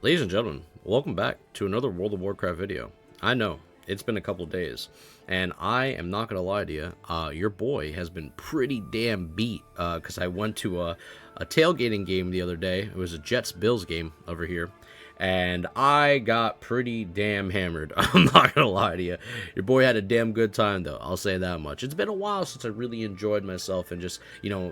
Ladies and gentlemen, welcome back to another World of Warcraft video. I know, it's been a couple days, and I am not going to lie to you, your boy has been pretty damn beat, because I went to a tailgating game the other day. It was a Jets-Bills game over here, and I got pretty damn hammered. I'm not going to lie to you. Your boy had a damn good time, though. I'll say that much. It's been a while since I really enjoyed myself and just,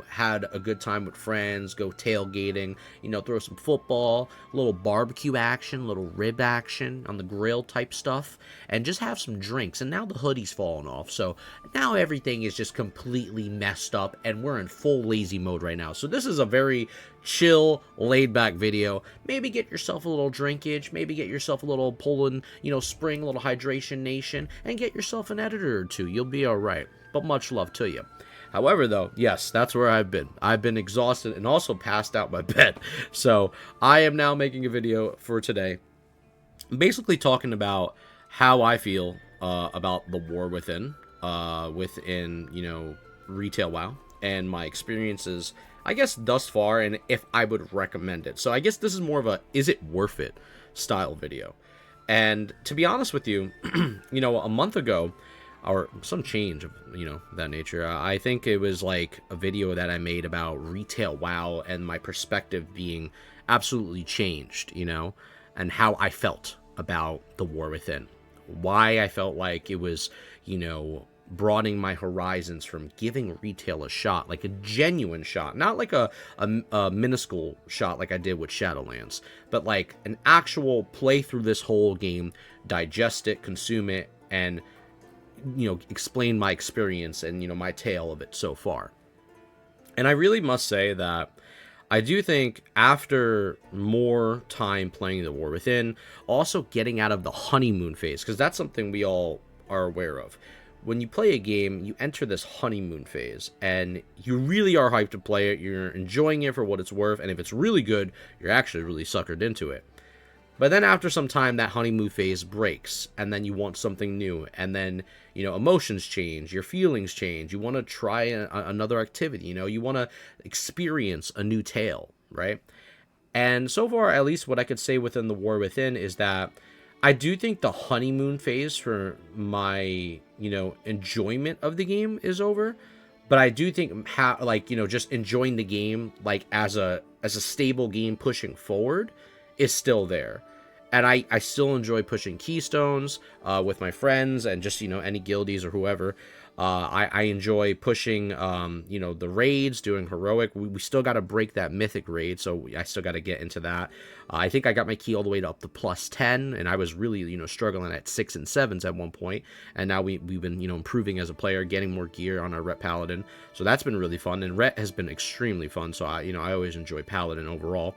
had a good time with friends, go tailgating, throw some football, a little barbecue action, a little rib action on the grill type stuff, and just have some drinks. And now the hoodie's fallen off, so now everything is just completely messed up, and we're in full lazy mode right now. So this is a very chill, laid-back video. Maybe get yourself a little drinkage, maybe get yourself a little Poland, spring, a little hydration nation, and get yourself an editor or two. You'll be alright, but much love to you. However, though, yes, that's where I've been. I've been exhausted and also passed out my bed. So I am now making a video for today, basically talking about how I feel about the war within retail WoW, and my experiences, I guess, thus far, and if I would recommend it. So I guess this is more of a is it worth it style video. And to be honest with you, a month ago, or some change of that nature, I think it was like a video that I made about retail WoW and my perspective being absolutely changed, and how I felt about the war within, why I felt like it was broadening my horizons from giving retail a shot, like a genuine shot, not like a minuscule shot like I did with Shadowlands, but like an actual play through this whole game, digest it, consume it, and explain my experience and my tale of it so far. And I really must say that I do think after more time playing the War Within, also getting out of the honeymoon phase, because that's something we all are aware of. When you play a game, you enter this honeymoon phase, and you really are hyped to play it, you're enjoying it for what it's worth, and if it's really good, you're actually really suckered into it. But then after some time, that honeymoon phase breaks, and then you want something new, and then, emotions change, your feelings change, you want to try another activity, you want to experience a new tale, right? And so far, at least what I could say within the War Within is that I do think the honeymoon phase for my, enjoyment of the game is over, but I do think just enjoying the game like as a stable game pushing forward is still there. And I still enjoy pushing keystones with my friends and just, any guildies or whoever. I enjoy pushing, the raids, doing heroic. We still got to break that mythic raid, so I still got to get into that. I think I got my key all the way up to plus 10, and I was really, struggling at 6 and 7s at one point. And now we've been, improving as a player, getting more gear on our Ret Paladin. So that's been really fun, and Ret has been extremely fun, so I always enjoy Paladin overall.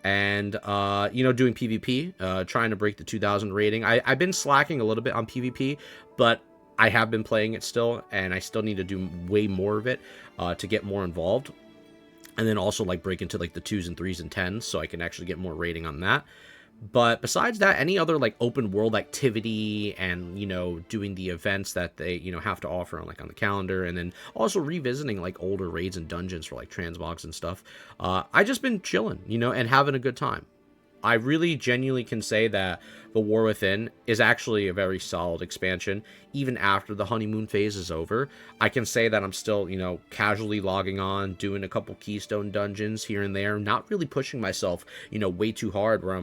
And, doing PvP, trying to break the 2000 rating. I've been slacking a little bit on PvP, but I have been playing it still, and I still need to do way more of it to get more involved. And then also, break into, the 2s and 3s and 10s, so I can actually get more rating on that. But besides that, any other, open world activity and, doing the events that they, have to offer on, on the calendar, and then also revisiting, older raids and dungeons for, transmogs and stuff, I just been chilling, and having a good time. I really genuinely can say that the War Within is actually a very solid expansion. Even after the honeymoon phase is over, I can say that I'm still, casually logging on, doing a couple keystone dungeons here and there, not really pushing myself, way too hard where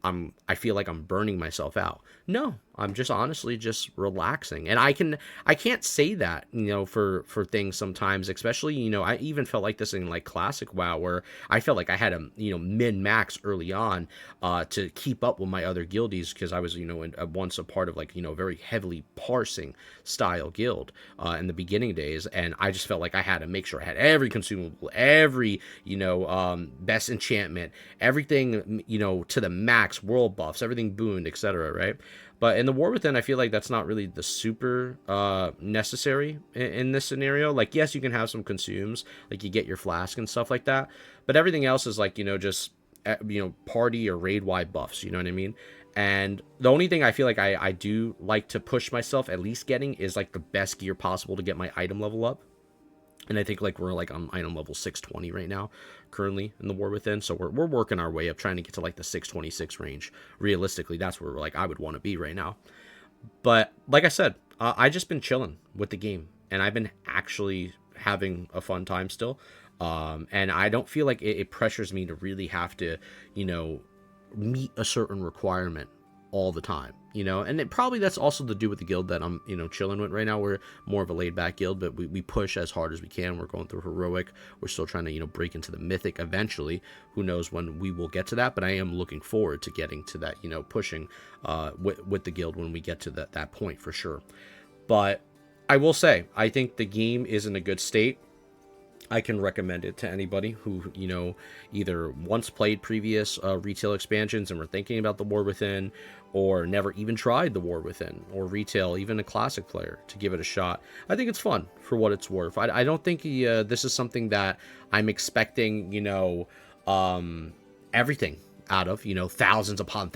I feel like I'm burning myself out. No, I'm just honestly just relaxing. And I can't say that, for things sometimes, especially, I even felt like this in classic WoW, where I felt like I had a, min max early on, to keep up with my other guildies, because I was, once a part of very heavily parsing style guild, in the beginning days. And I just felt like I had to make sure I had every consumable, every, best enchantment, everything, to the max, world buffs, everything booned, etc. Right? But in the War Within, I feel like that's not really the super necessary in this scenario. Yes, you can have some consumes, you get your flask and stuff like that, but everything else is just party or raid wide buffs. You know what I mean? And the only thing I feel like I do like to push myself at least getting is the best gear possible to get my item level up. And I think like we're like on item level 620 right now, currently in the War Within. So we're working our way up, trying to get to like the 626 range. Realistically, that's where like I would want to be right now. But like I said, I just been chilling with the game, and I've been actually having a fun time still. And I don't feel like it pressures me to really have to, you know, meet a certain requirement all the time, you know. And probably that's also to do with the guild that I'm, you know, chilling with right now. We're more of a laid back guild, but we push as hard as we can. We're going through heroic. We're still trying to, you know, break into the mythic eventually. Who knows when we will get to that, but I am looking forward to getting to that, you know, pushing with the guild when we get to that point for sure. But I will say, I think the game is in a good state. I can recommend it to anybody who, you know, either once played previous retail expansions and were thinking about the War Within, or never even tried the War Within or retail, even a classic player, to give it a shot. I think it's fun for what it's worth. I don't think this is something that I'm expecting, you know, everything out of, you know, thousands upon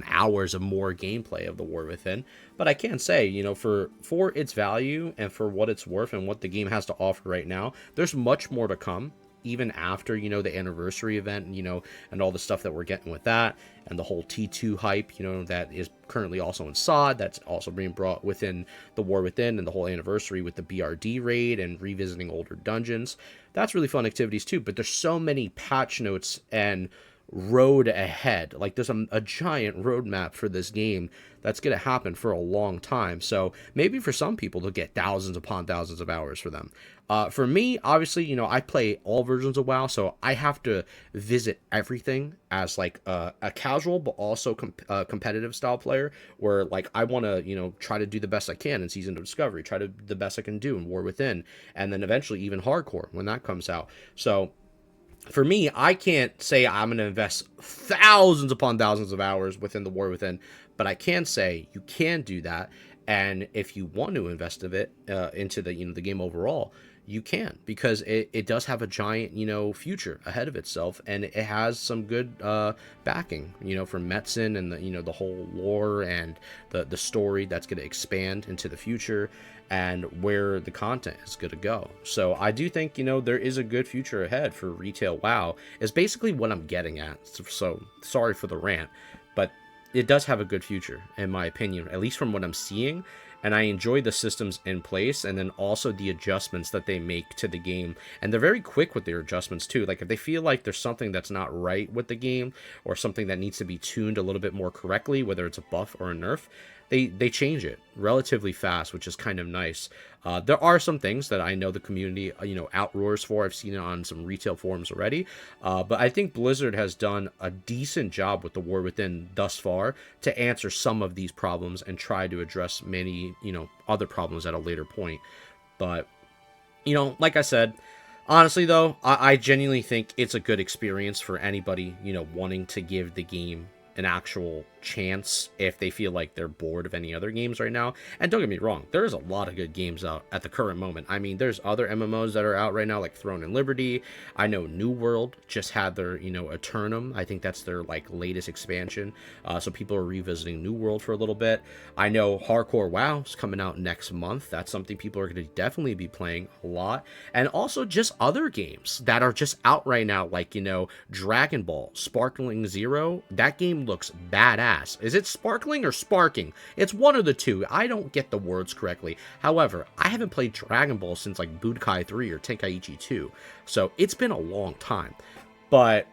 hours of more gameplay of the War Within. But I can say, you know, for its value and for what it's worth and what the game has to offer right now, there's much more to come, even after, you know, the anniversary event, you know, and all the stuff that we're getting with that, and the whole T2 hype, you know, that is currently also in SOD, that's also being brought within the War Within, and the whole anniversary with the BRD raid and revisiting older dungeons. That's really fun activities too, but there's so many patch notes and road ahead. Like there's a giant roadmap for this game that's going to happen for a long time. So maybe for some people they'll get thousands upon thousands of hours for them. For me, obviously, you know, I play all versions of WoW, so I have to visit everything as like a casual but also competitive style player, where like I want to, you know, try to do the best I can in Season of Discovery, try to the best I can do in War Within, and then eventually even hardcore when that comes out. So for me, I can't say I'm going to invest thousands upon thousands of hours within the War Within, but I can say you can do that. And if you want to invest of it into the, you know, the game overall, you can, because it does have a giant, you know, future ahead of itself, and it has some good backing, you know, from Metzen and the, you know, the whole lore and the story that's going to expand into the future, and where the content is going to go. So I do think, you know, there is a good future ahead for retail WoW, is basically what I'm getting at. So sorry for the rant, but it does have a good future, in my opinion, at least from what I'm seeing. And I enjoy the systems in place, and then also the adjustments that they make to the game. And they're very quick with their adjustments too. Like if they feel like there's something that's not right with the game, or something that needs to be tuned a little bit more correctly, whether it's a buff or a nerf, they change it relatively fast, which is kind of nice. There are some things that I know the community, you know, outroars for. I've seen it on some retail forums already. But I think Blizzard has done a decent job with the War Within thus far to answer some of these problems and try to address many, you know, other problems at a later point. But, you know, like I said, honestly though, I genuinely think it's a good experience for anybody, you know, wanting to give the game an actual chance if they feel like they're bored of any other games right now. And don't get me wrong, there's a lot of good games out at the current moment. I mean, there's other MMOs that are out right now, like Throne and Liberty. I know New World just had their, you know, Eternum. I think that's their like latest expansion. So people are revisiting New World for a little bit. I know Hardcore WoW is coming out next month. That's something people are going to definitely be playing a lot. And also just other games that are just out right now, like, you know, Dragon Ball Sparkling Zero. That game looks badass. Is it sparkling or sparking? It's one of the two. I don't get the words correctly. However, I haven't played Dragon Ball since like Budokai 3 or Tenkaichi 2. So it's been a long time. But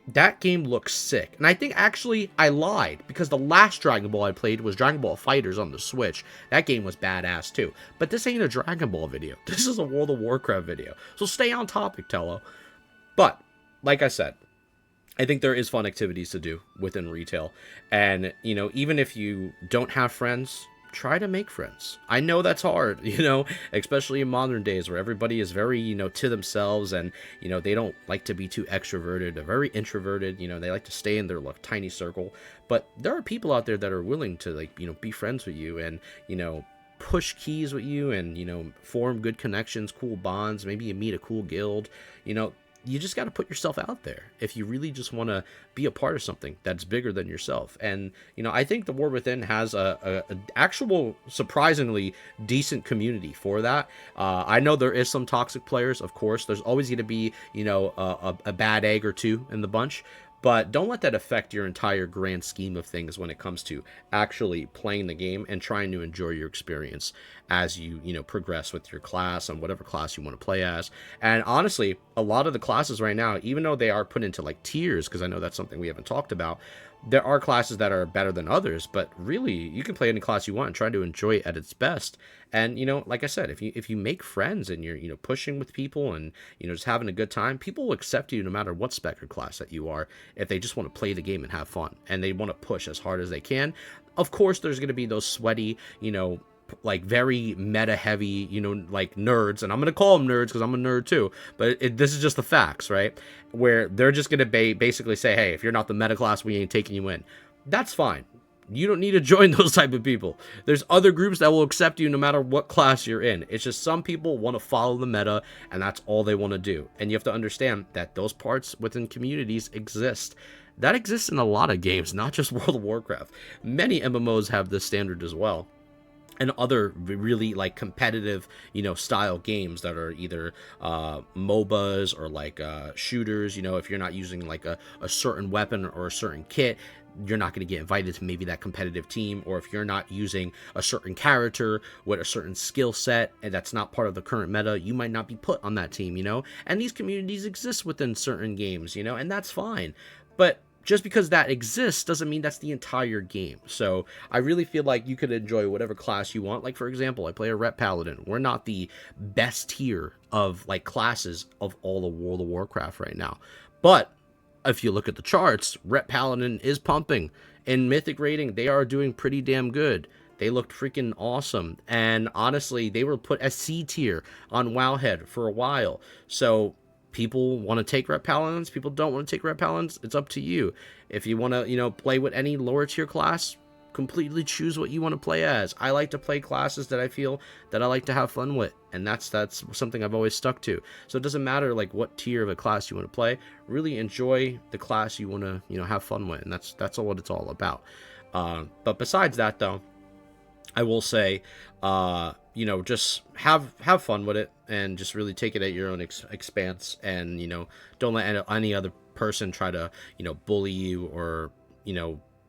that game looks sick. And I think actually I lied, because the last Dragon Ball I played was Dragon Ball FighterZ on the Switch. That game was badass too. But this ain't a Dragon Ball video. This is a World of Warcraft video. So stay on topic, Tello. But, like I said, I think there is fun activities to do within retail. And, you know, even if you don't have friends, try to make friends. I know that's hard, you know, especially in modern days where everybody is very, you know, to themselves, and, you know, they don't like to be too extroverted. They're very introverted, you know, they like to stay in their like tiny circle. But there are people out there that are willing to, like, you know, be friends with you and, you know, push keys with you and, you know, form good connections, cool bonds. Maybe you meet a cool guild, you know. you just got to put yourself out there if you really just want to be a part of something that's bigger than yourself. And I think the War Within has a actual surprisingly decent community for that. I know there is some toxic players, of course. There's always going to be a bad egg or two in the bunch, but don't let that affect your entire grand scheme of things when it comes to actually playing the game and trying to enjoy your experience as you progress with your class and whatever class you want to play as. And honestly, a lot of the classes right now, even though they are put into like tiers, because I know that's something we haven't talked about, there are classes that are better than others, but really you can play any class you want and try to enjoy it at its best. And like I said, if you make friends and you're pushing with people and just having a good time, people will accept you no matter what spec or class that you are, if they just want to play the game and have fun and they want to push as hard as they can. Of course there's going to be those sweaty, like very meta heavy, like nerds, and I'm gonna call them nerds because I'm a nerd too, but this is just the facts, right? Where they're just gonna basically say, hey, if you're not the meta class, we ain't taking you in. That's fine. You don't need to join those type of people. There's other groups that will accept you no matter what class you're in. It's just some people want to follow the meta, and that's all they want to do. And you have to understand that those parts within communities exist. That exists in a lot of games, not just World of Warcraft. Many MMOs have this standard as well. And other really like competitive, style games that are either MOBAs or like shooters. If you're not using like a certain weapon or a certain kit, you're not going to get invited to maybe that competitive team. Or if you're not using a certain character with a certain skill set and that's not part of the current meta, you might not be put on that team, And these communities exist within certain games, and that's fine. But just because that exists doesn't mean that's the entire game. So I really feel like you could enjoy whatever class you want. Like, for example, I play a Ret Paladin. We're not the best tier of like classes of all of World of Warcraft right now. But if you look at the charts, Ret Paladin is pumping. In Mythic rating, they are doing pretty damn good. They looked freaking awesome. And honestly, they were put as C tier on Wowhead for a while. So people want to take Ret Paladins, people don't want to take Ret Paladins. It's up to you. If you want to, play with any lower tier class, completely choose what you want to play as. I like to play classes that I feel that I like to have fun with, and that's something I've always stuck to. So it doesn't matter like what tier of a class you want to play. Really enjoy the class you want to, have fun with, and that's all what it's all about. But besides that, though, I will say, just have fun with it and just really take it at your own expanse, and don't let any other person try to bully you or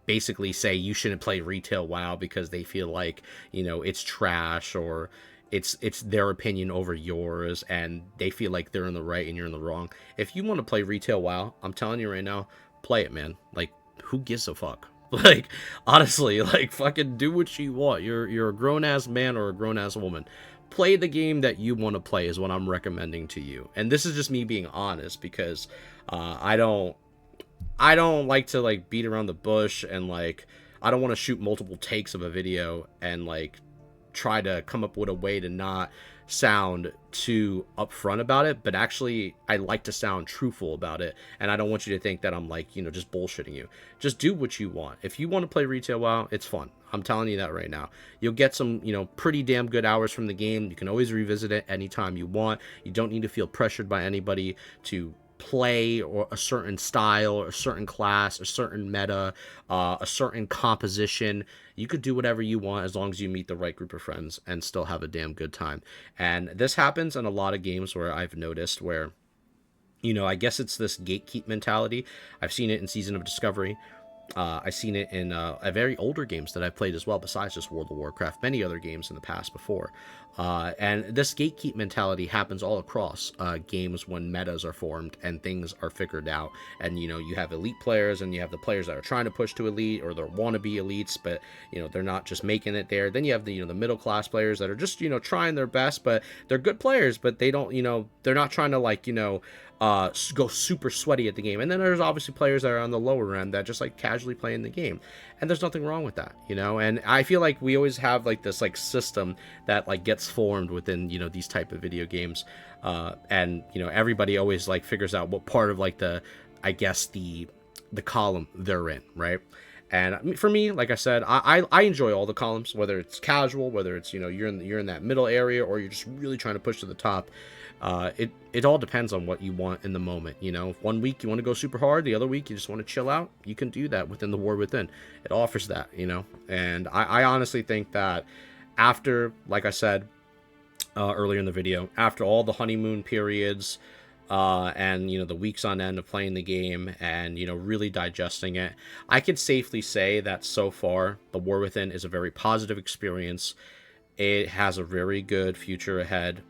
basically say you shouldn't play retail WoW because they feel like it's trash or it's their opinion over yours and they feel like they're in the right and you're in the wrong. If you want to play retail WoW, I'm telling you right now, play it, man. Like, who gives a fuck? Like, honestly, like, fucking do what you want. You're a grown-ass man or a grown-ass woman. Play the game that you want to play is what I'm recommending to you. And this is just me being honest, because I don't like to, like, beat around the bush, and, like, I don't want to shoot multiple takes of a video and, like, try to come up with a way to not sound too upfront about it, but actually I like to sound truthful about it, and I don't want you to think that I'm like, just bullshitting you. Just do what you want. If you want to play retail WoW, it's fun. I'm telling you that right now. You'll get some, pretty damn good hours from the game. You can always revisit it anytime you want. You don't need to feel pressured by anybody to play or a certain style or a certain class, a certain meta, a certain composition. You could do whatever you want as long as you meet the right group of friends and still have a damn good time. And this happens in a lot of games where I've noticed where, I guess it's this gatekeep mentality. I've seen it in Season of Discovery. I've seen it in a very older games that I've played as well, besides just World of Warcraft, many other games in the past before. And this gatekeep mentality happens all across games when metas are formed and things are figured out. And, you have elite players and you have the players that are trying to push to elite or they want to be elites, but, they're not just making it there. Then you have the, the middle class players that are just, trying their best, but they're good players, but they don't, they're not trying to like, go super sweaty at the game. And then there's obviously players that are on the lower end that just like casually play in the game, and there's nothing wrong with that, and I feel like we always have like this like system that like gets formed within these type of video games, and everybody always like figures out what part of like the, I guess the column they're in, right? And for me, like I said, I enjoy all the columns, whether it's casual, whether it's, you know, you're in that middle area, or you're just really trying to push to the top. It all depends on what you want in the moment. You know, if one week you want to go super hard, the other week you just want to chill out, you can do that within the War Within. It offers that, you know. And I honestly think that after, like I said earlier in the video, after all the honeymoon periods, and, you know, the weeks on end of playing the game and, you know, really digesting it, I can safely say that so far the War Within is a very positive experience. It has a very good future ahead,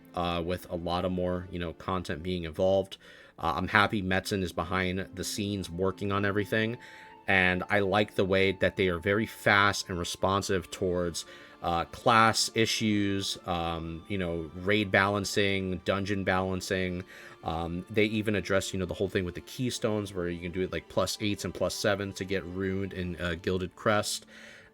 with a lot of more, you know, content being involved. I'm happy Metzen is behind the scenes working on everything, and I like the way that they are very fast and responsive towards class issues, you know, raid balancing, dungeon balancing. They even address, you know, the whole thing with the keystones, where you can do it like +8s and +7s to get ruined in Gilded Crest.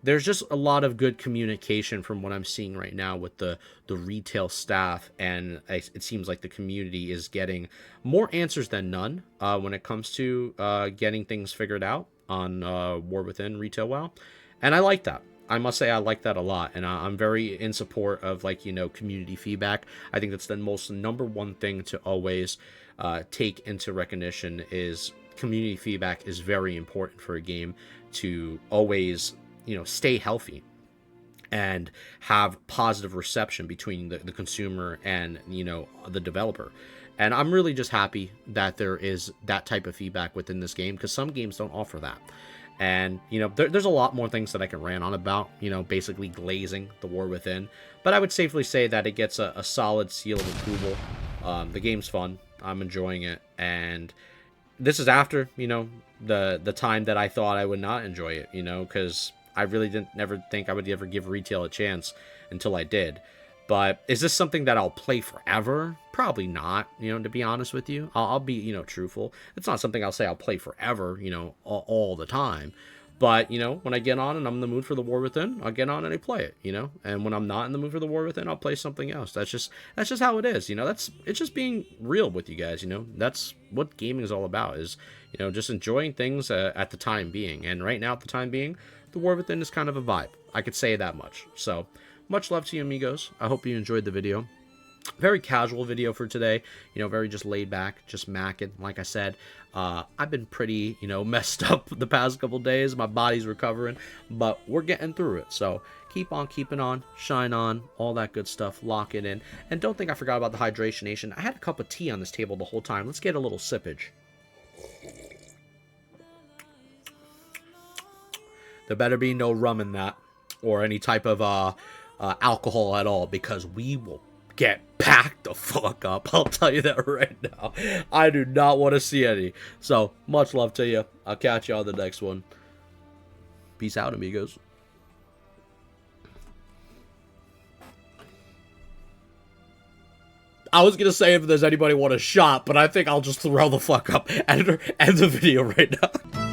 There's just a lot of good communication from what I'm seeing right now with the retail staff, and it seems like the community is getting more answers than none when it comes to getting things figured out on War Within Retail WoW, and I like that. I must say I like that a lot, and I'm very in support of, like, you know, community feedback. I think that's the most number one thing to always take into recognition. Is community feedback is very important for a game to always, you know, stay healthy and have positive reception between the consumer and, you know, the developer. And I'm really just happy that there is that type of feedback within this game, because some games don't offer that. And, you know, there's a lot more things that I can rant on about, you know, basically glazing the War Within. But I would safely say that it gets a solid seal of approval. The game's fun. I'm enjoying it. And this is after, you know, the time that I thought I would not enjoy it, you know, because I really didn't never think I would ever give retail a chance until I did. But is this something that I'll play forever? Probably not, you know, to be honest with you. I'll be, you know, truthful. It's not something I'll say I'll play forever, you know, all the time. But, you know, when I get on and I'm in the mood for the War Within, I'll get on and I play it, you know. And when I'm not in the mood for the War Within, I'll play something else. That's just how it is, you know. It's just being real with you guys, you know. That's what gaming is all about, is, you know, just enjoying things at the time being. And right now, at the time being, the War Within is kind of a vibe. I could say that much. So, much love to you, amigos. I hope you enjoyed the video. Very casual video for today, you know, very just laid back, just macking. Like I said, I've been pretty, you know, messed up the past couple days. My body's recovering, but we're getting through it. So keep on keeping on, shine on, all that good stuff. Lock it in. And don't think I forgot about the hydration nation. I had a cup of tea on this table the whole time. Let's get a little sippage. There better be no rum in that, or any type of alcohol at all, because we will get packed the fuck up. I'll tell you that right now. I do not want to see any. So, much love to you. I'll catch you on the next one. Peace out, amigos. I was going to say if there's anybody want a shot, but I think I'll just throw the fuck up and end the video right now.